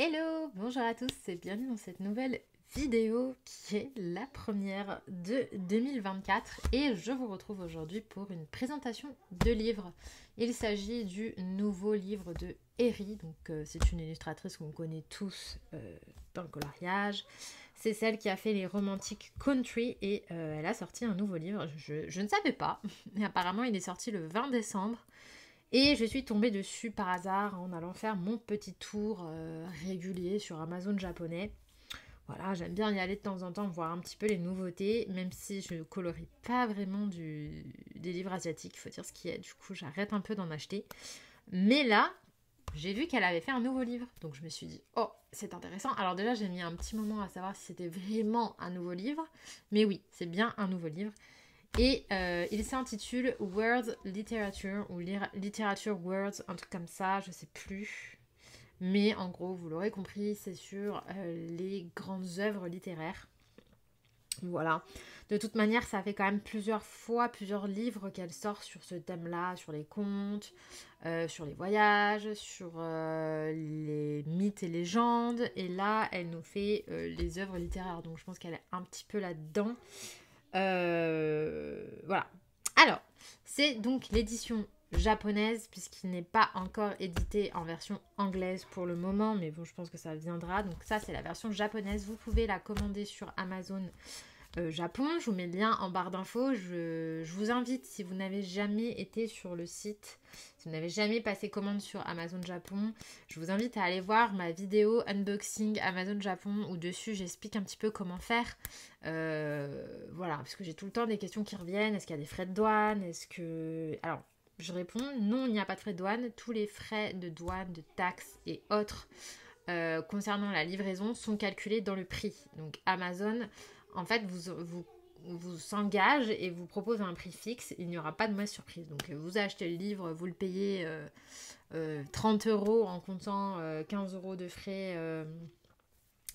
Hello, bonjour à tous et bienvenue dans cette nouvelle vidéo qui est la première de 2024 et je vous retrouve aujourd'hui pour une présentation de livres. Il s'agit du nouveau livre de Eri, donc c'est une illustratrice qu'on connaît tous dans le coloriage. C'est celle qui a fait les romantiques country et elle a sorti un nouveau livre. Je ne savais pas, mais apparemment il est sorti le 20 décembre. Et je suis tombée dessus par hasard en allant faire mon petit tour régulier sur Amazon japonais. Voilà, j'aime bien y aller de temps en temps, voir un petit peu les nouveautés, même si je ne colorie pas vraiment des livres asiatiques, il faut dire ce qui est. Du coup, j'arrête un peu d'en acheter. Mais là, j'ai vu qu'elle avait fait un nouveau livre. Donc je me suis dit, oh, c'est intéressant. Alors déjà, j'ai mis un petit moment à savoir si c'était vraiment un nouveau livre. Mais oui, c'est bien un nouveau livre. Et il s'intitule World Literature ou Literature Words, un truc comme ça, je sais plus. Mais en gros, vous l'aurez compris, c'est sur les grandes œuvres littéraires. Voilà. De toute manière, ça fait quand même plusieurs livres qu'elle sort sur ce thème-là, sur les contes, sur les voyages, sur les mythes et légendes. Et là, elle nous fait les œuvres littéraires. Donc je pense qu'elle est un petit peu là-dedans. Voilà. Alors, c'est donc l'édition japonaise, puisqu'il n'est pas encore édité en version anglaise pour le moment, mais bon, je pense que ça viendra. Donc ça, c'est la version japonaise. Vous pouvez la commander sur Amazon Japon. Je vous mets le lien en barre d'infos. Je vous invite, si vous n'avez jamais été sur le site, si vous n'avez jamais passé commande sur Amazon Japon, je vous invite à aller voir ma vidéo unboxing Amazon Japon où dessus j'explique un petit peu comment faire. Voilà, parce que j'ai tout le temps des questions qui reviennent. Est-ce qu'il y a des frais de douane? Est-ce que... Alors, je réponds, non, il n'y a pas de frais de douane. Tous les frais de douane, de taxes et autres concernant la livraison sont calculés dans le prix. Donc Amazon, en fait, vous s'engage et vous propose un prix fixe. Il n'y aura pas de mauvaise surprise. Donc vous achetez le livre, vous le payez 30 € en comptant 15 € de frais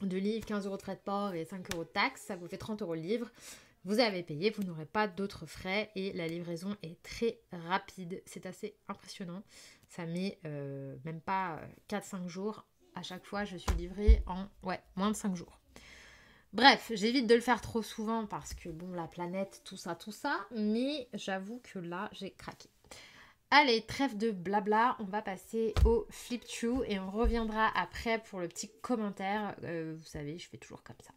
de livre, 15 € de frais de port et 5 € de taxes. Ça vous fait 30 € le livre. Vous avez payé, vous n'aurez pas d'autres frais et la livraison est très rapide. C'est assez impressionnant. Ça met même pas 4-5 jours. À chaque fois, je suis livrée en moins de 5 jours. Bref, j'évite de le faire trop souvent parce que bon, la planète, tout ça, mais j'avoue que là, j'ai craqué. Allez, trêve de blabla, on va passer au flip through et on reviendra après pour le petit commentaire. Vous savez, je fais toujours comme ça.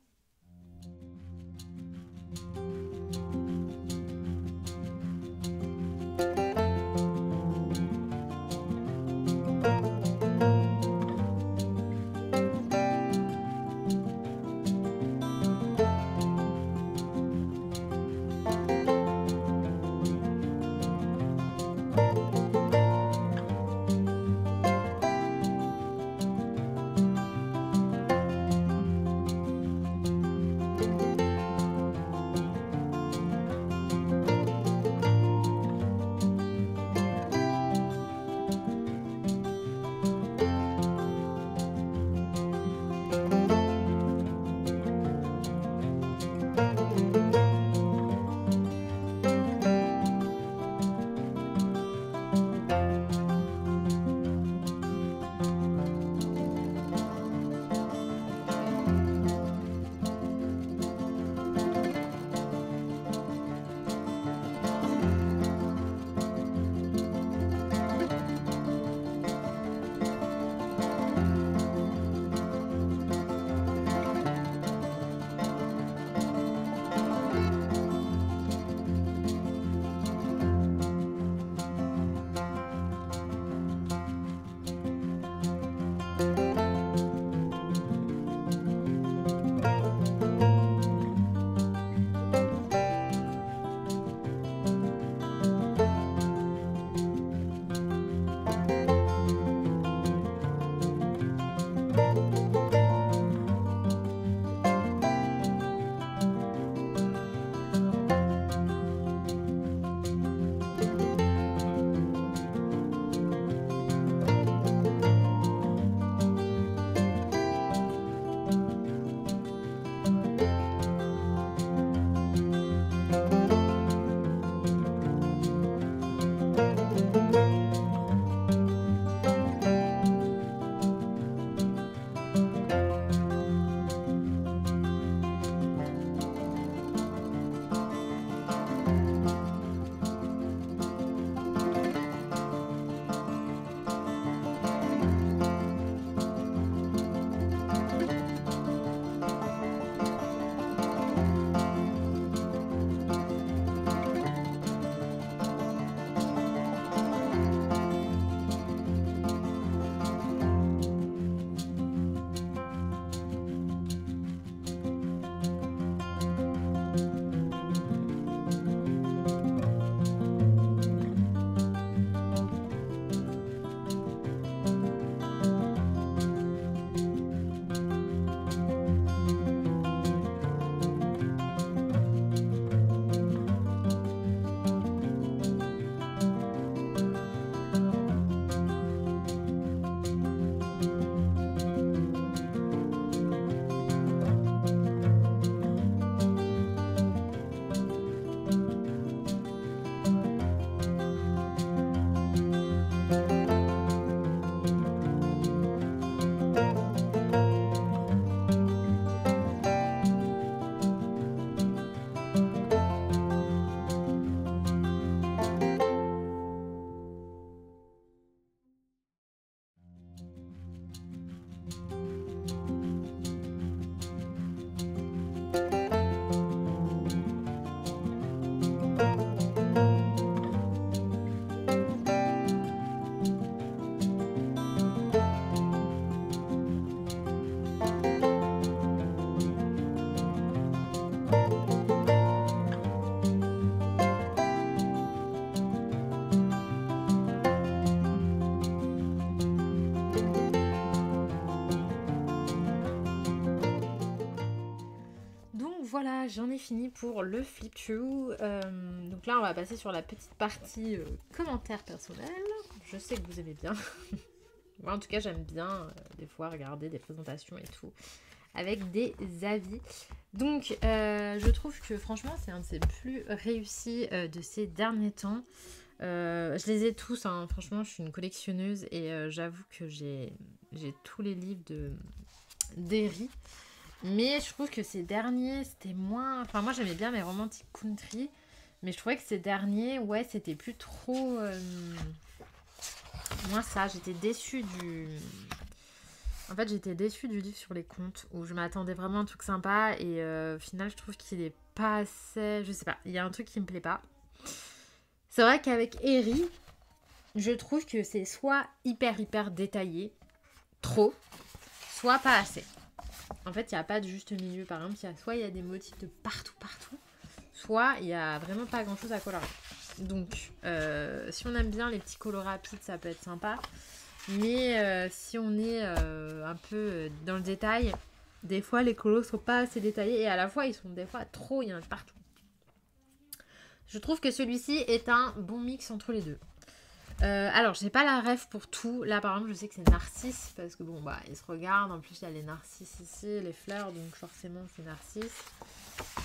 voilà, j'en ai fini pour le flip through. Donc là, on va passer sur la petite partie commentaires personnels. Je sais que vous aimez bien. Moi, en tout cas, j'aime bien des fois regarder des présentations et tout avec des avis. Donc, je trouve que franchement, c'est un de ses plus réussis de ces derniers temps. Je les ai tous, hein. Franchement, je suis une collectionneuse et j'avoue que j'ai tous les livres d'Eri. Mais je trouve que ces derniers, c'était moins... Enfin, moi, j'aimais bien mes romantiques country. Mais je trouvais que ces derniers, ouais, c'était plus trop... Moi, ça, j'étais déçue du... En fait, j'étais déçue du livre sur les contes, où je m'attendais vraiment à un truc sympa. Et au final, je trouve qu'il est pas assez... Je sais pas, il y a un truc qui me plaît pas. C'est vrai qu'avec Eri, je trouve que c'est soit hyper détaillé, trop, soit pas assez. En fait, il n'y a pas de juste milieu. Par exemple, soit il y a des motifs de partout, soit il n'y a vraiment pas grand-chose à colorer. Donc, si on aime bien les petits colos rapides, ça peut être sympa. Mais si on est un peu dans le détail, des fois, les colos sont pas assez détaillés. Et à la fois, ils sont des fois trop, il y en a partout. Je trouve que celui-ci est un bon mix entre les deux. Alors, j'ai pas la ref pour tout. Là, par exemple, je sais que c'est Narcisse. Parce que bon, bah, ils se regardent. En plus, il y a les narcisses ici, les fleurs. Donc, forcément, c'est Narcisse.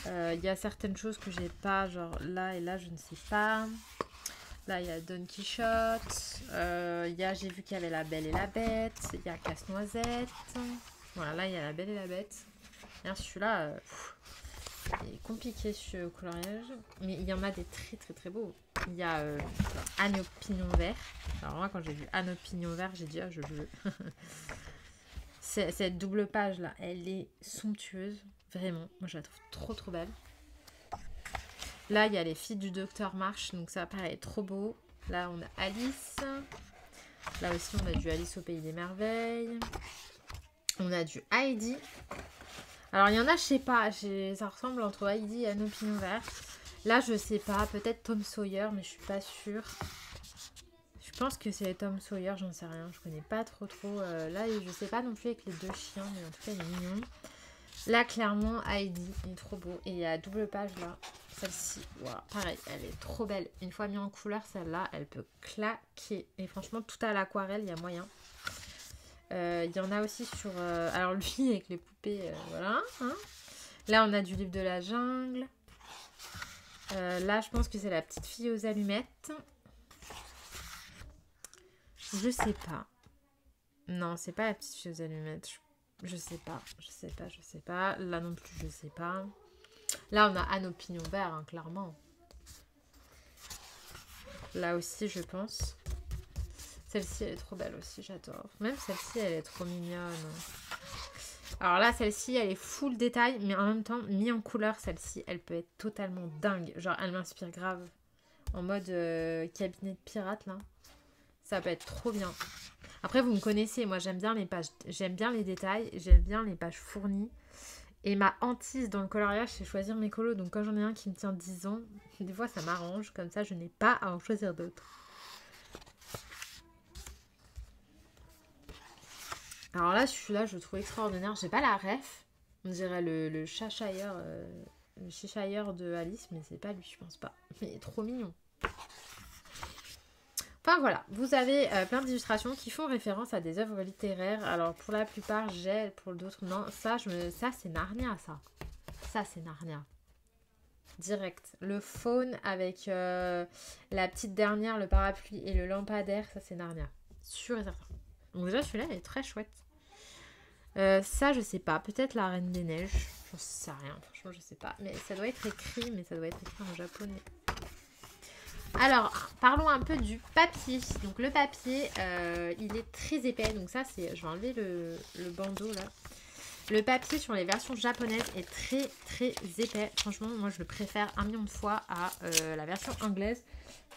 Il y a certaines choses que j'ai pas. Genre là et là, je ne sais pas. Là, il y a Don Quichotte. J'ai vu qu'il y avait La Belle et la Bête. Il y a Casse-Noisette. Voilà, là, il y a La Belle et la Bête. Et celui-là... il est compliqué ce coloriage, mais il y en a des très beaux. Il y a Anne au pignon vert. Alors moi quand j'ai vu Anne au pignon vert, j'ai dit je veux. Cette double page là, elle est somptueuse, vraiment. Moi je la trouve trop belle. Là il y a les filles du docteur March, donc ça paraît trop beau. Là on a Alice. Là aussi on a du Alice au pays des merveilles. On a du Heidi. Alors, il y en a, je sais pas, ça ressemble entre Heidi et Anne au pignon vert. Là, je sais pas, peut-être Tom Sawyer, mais je suis pas sûre. Je pense que c'est Tom Sawyer, j'en sais rien, je connais pas trop. Là, je sais pas non plus avec les deux chiens, mais en tout cas, il est mignon. Là, clairement, Heidi, il est trop beau. Et il y a double page là, celle-ci, voilà, pareil, elle est trop belle. Une fois mise en couleur, celle-là, elle peut claquer. Et franchement, tout à l'aquarelle, il y a moyen. Il y en a aussi sur... alors lui avec les poupées, voilà. Hein. Là on a du livre de la jungle. Là je pense que c'est la petite fille aux allumettes. Je sais pas. Non, c'est pas la petite fille aux allumettes. Je sais pas. Là non plus je sais pas. Là on a Anne au pignon vert, hein, clairement. Là aussi je pense. Celle-ci, elle est trop belle aussi, j'adore. Même celle-ci, elle est trop mignonne. Alors là, celle-ci, elle est full détail, mais en même temps, mise en couleur, celle-ci, elle peut être totalement dingue. Genre, elle m'inspire grave. En mode cabinet de pirate, là. Ça peut être trop bien. Après, vous me connaissez, moi, j'aime bien les pages. J'aime bien les détails, j'aime bien les pages fournies. Et ma hantise dans le coloriage, c'est choisir mes colos. Donc, quand j'en ai un qui me tient 10 ans, des fois, ça m'arrange. Comme ça, je n'ai pas à en choisir d'autres. Alors là, celui-là, je le trouve extraordinaire. J'ai pas la ref. On dirait le Cheshire, le Cheshire de Alice, mais c'est pas lui, je pense pas. Mais il est trop mignon. Enfin voilà, vous avez plein d'illustrations qui font référence à des œuvres littéraires. Alors pour la plupart, j'ai, pour d'autres, non. Ça c'est Narnia, ça. Ça, c'est Narnia. Direct. Le faune avec la petite dernière, le parapluie et le lampadaire, ça c'est Narnia. Sûr et certain. Donc déjà, celui-là, il est très chouette. Ça, je sais pas. Peut-être la Reine des Neiges. J'en sais rien. Franchement, je sais pas. Mais ça doit être écrit. Mais ça doit être écrit en japonais. Alors, parlons un peu du papier. Donc, le papier, il est très épais. Donc ça, c'est... Je vais enlever le bandeau, là. Le papier sur les versions japonaises est très épais. Franchement, moi, je le préfère 1 million de fois à la version anglaise.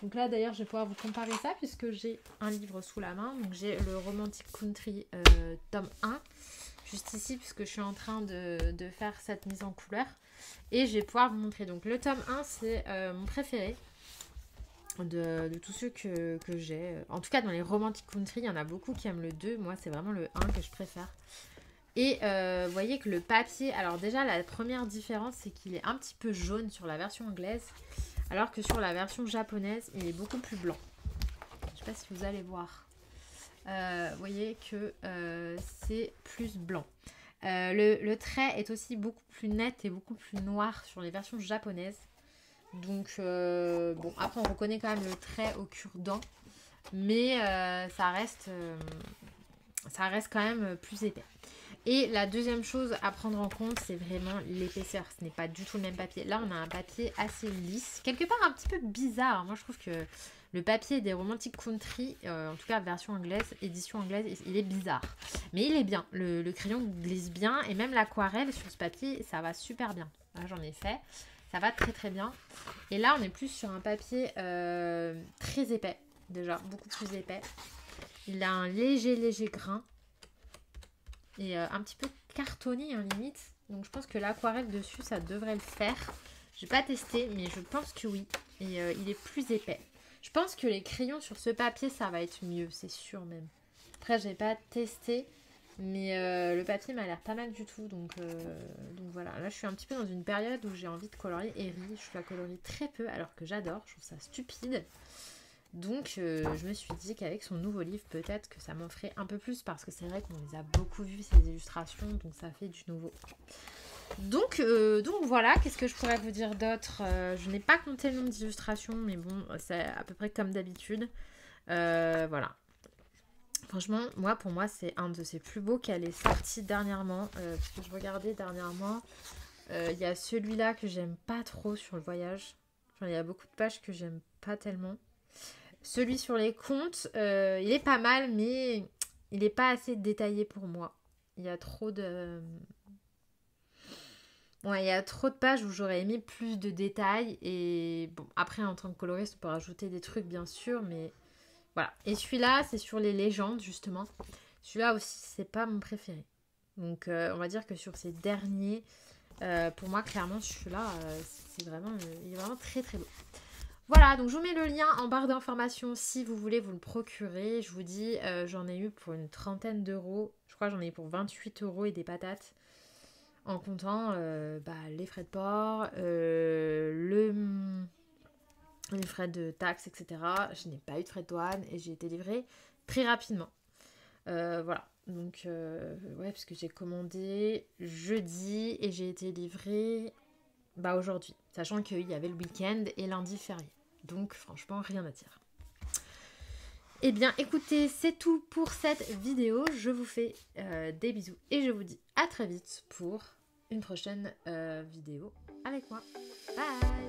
Donc là, d'ailleurs, je vais pouvoir vous comparer ça puisque j'ai un livre sous la main. Donc, j'ai le Romantic Country tome 1. Juste ici, puisque je suis en train de faire cette mise en couleur. Et je vais pouvoir vous montrer. Donc, le tome 1, c'est mon préféré de tous ceux que j'ai. En tout cas, dans les Romantic Country, il y en a beaucoup qui aiment le 2. Moi, c'est vraiment le 1 que je préfère. Et vous voyez que le papier, alors déjà la première différence c'est qu'il est un petit peu jaune sur la version anglaise, alors que sur la version japonaise il est beaucoup plus blanc. Je sais pas si vous allez voir. Vous voyez que c'est plus blanc. Le trait est aussi beaucoup plus net et beaucoup plus noir sur les versions japonaises. Donc bon, après on reconnaît quand même le trait au cure-dent, mais ça reste quand même plus épais. Et la deuxième chose à prendre en compte, c'est vraiment l'épaisseur. Ce n'est pas du tout le même papier. Là, on a un papier assez lisse, quelque part un petit peu bizarre. Moi, je trouve que le papier des Romantic Country, en tout cas version anglaise, édition anglaise, il est bizarre. Mais il est bien. Le crayon glisse bien et même l'aquarelle sur ce papier, ça va super bien. Là, j'en ai fait. Ça va très très bien. Et là, on est plus sur un papier très épais. Déjà, beaucoup plus épais. Il a un léger grain. Et un petit peu cartonné en limite. Donc je pense que l'aquarelle dessus, ça devrait le faire. Je n'ai pas testé, mais je pense que oui. Et il est plus épais. Je pense que les crayons sur ce papier, ça va être mieux, c'est sûr même. Après, je n'ai pas testé, mais le papier m'a l'air pas mal du tout. Donc voilà, là je suis un petit peu dans une période où j'ai envie de colorier Eri. Je la colorie très peu, alors que j'adore, je trouve ça stupide. Donc je me suis dit qu'avec son nouveau livre, peut-être que ça m'en ferait un peu plus, parce que c'est vrai qu'on les a beaucoup vus ces illustrations, donc ça fait du nouveau. Donc voilà, qu'est-ce que je pourrais vous dire d'autre? Je n'ai pas compté le nombre d'illustrations, mais bon, c'est à peu près comme d'habitude. Voilà. Franchement, pour moi, c'est un de ses plus beaux qu'elle est sortie dernièrement. Parce que je regardais dernièrement, il y a celui-là que j'aime pas trop sur le voyage. Enfin, il y a beaucoup de pages que j'aime pas tellement. Celui sur les contes, il est pas mal, mais il n'est pas assez détaillé pour moi. Il y a trop de... Ouais, il y a trop de pages où j'aurais aimé plus de détails. Et bon, après, en tant que coloriste, on peut rajouter des trucs, bien sûr, mais voilà. Et celui-là, c'est sur les légendes, justement. Celui-là aussi, c'est pas mon préféré. Donc, on va dire que sur ces derniers, pour moi, clairement, celui-là, il est vraiment très, très beau. Voilà, donc je vous mets le lien en barre d'informations si vous voulez vous le procurer. Je vous dis, j'en ai eu pour une 30aine d'euros. Je crois que j'en ai eu pour 28 € et des patates. En comptant les frais de port, les frais de taxes, etc. Je n'ai pas eu de frais de douane et j'ai été livrée très rapidement. Voilà, donc ouais, parce que j'ai commandé jeudi et j'ai été livrée aujourd'hui. Sachant qu'il y avait le week-end et lundi férié. Donc franchement, rien à dire. Eh bien écoutez, c'est tout pour cette vidéo. Je vous fais des bisous et je vous dis à très vite pour une prochaine vidéo avec moi. Bye!